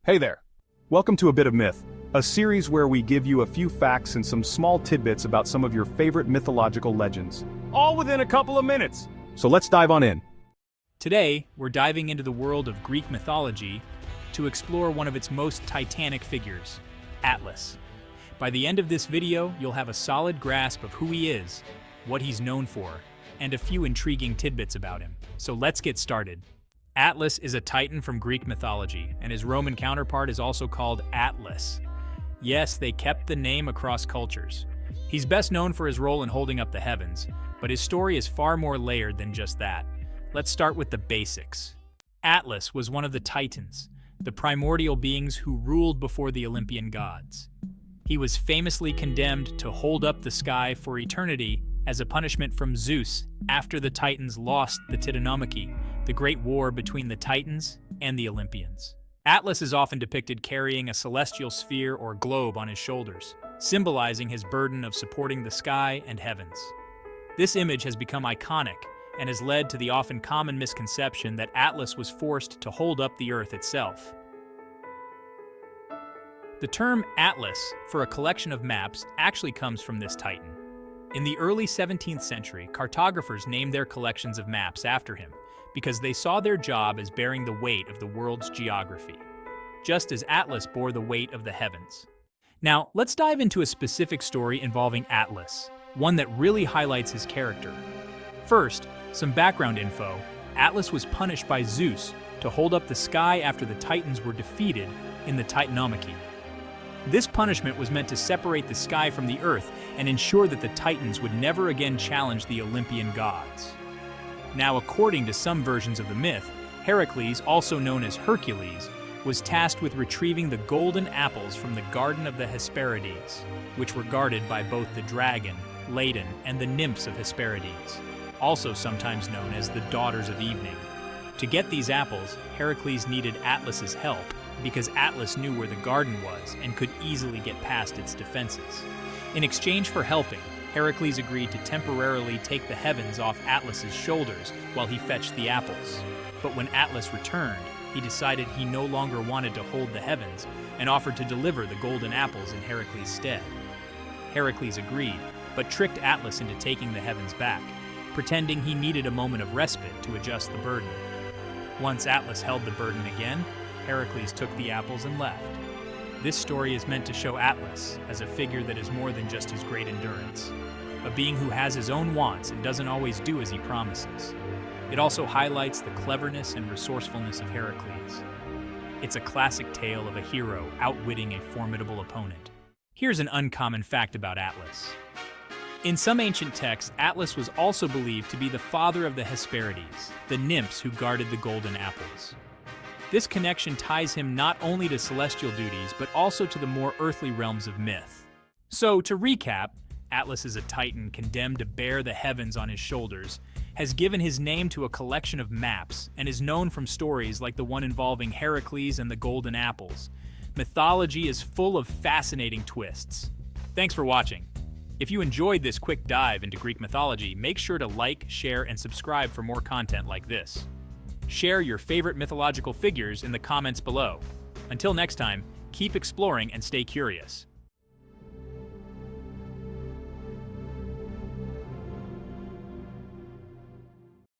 Hey there. Welcome to A Bit of Myth, a series where we give you a few facts and some small tidbits about some of your favorite mythological legends, all within a couple of minutes. So let's dive on in. Today, we're diving into the world of Greek mythology to explore one of its most titanic figures, Atlas. By the end of this video, you'll have a solid grasp of who he is, what he's known for, and a few intriguing tidbits about him. So let's get started. Atlas is a titan from Greek mythology, and his Roman counterpart is also called Atlas. Yes, they kept the name across cultures. He's best known for his role in holding up the heavens, but his story is far more layered than just that. Let's start with the basics. Atlas was one of the Titans, the primordial beings who ruled before the Olympian gods. He was famously condemned to hold up the sky for eternity as a punishment from Zeus after the Titans lost the Titanomachy, the great war between the Titans and the Olympians. Atlas is often depicted carrying a celestial sphere or globe on his shoulders, symbolizing his burden of supporting the sky and heavens. This image has become iconic and has led to the often common misconception that Atlas was forced to hold up the earth itself. The term Atlas for a collection of maps actually comes from this titan. In the early 17th century, cartographers named their collections of maps after him because they saw their job as bearing the weight of the world's geography, just as Atlas bore the weight of the heavens. Now, let's dive into a specific story involving Atlas, one that really highlights his character. First, some background info. Atlas was punished by Zeus to hold up the sky after the Titans were defeated in the Titanomachy. This punishment was meant to separate the sky from the earth and ensure that the Titans would never again challenge the Olympian gods. Now, according to some versions of the myth, Heracles, also known as Hercules, was tasked with retrieving the golden apples from the Garden of the Hesperides, which were guarded by both the dragon, Ladon, and the nymphs of Hesperides, also sometimes known as the Daughters of Evening. To get these apples, Heracles needed Atlas's help because Atlas knew where the garden was and could easily get past its defenses. In exchange for helping, Heracles agreed to temporarily take the heavens off Atlas's shoulders while he fetched the apples. But when Atlas returned, he decided he no longer wanted to hold the heavens and offered to deliver the golden apples in Heracles' stead. Heracles agreed, but tricked Atlas into taking the heavens back, pretending he needed a moment of respite to adjust the burden. Once Atlas held the burden again, Heracles took the apples and left. This story is meant to show Atlas as a figure that is more than just his great endurance, a being who has his own wants and doesn't always do as he promises. It also highlights the cleverness and resourcefulness of Heracles. It's a classic tale of a hero outwitting a formidable opponent. Here's an uncommon fact about Atlas. In some ancient texts, Atlas was also believed to be the father of the Hesperides, the nymphs who guarded the golden apples. This connection ties him not only to celestial duties, but also to the more earthly realms of myth. So, to recap, Atlas is a titan condemned to bear the heavens on his shoulders, has given his name to a collection of maps, and is known from stories like the one involving Heracles and the golden apples. Mythology is full of fascinating twists. Thanks for watching. If you enjoyed this quick dive into Greek mythology, make sure to like, share, and subscribe for more content like this. Share your favorite mythological figures in the comments below. Until next time, keep exploring and stay curious.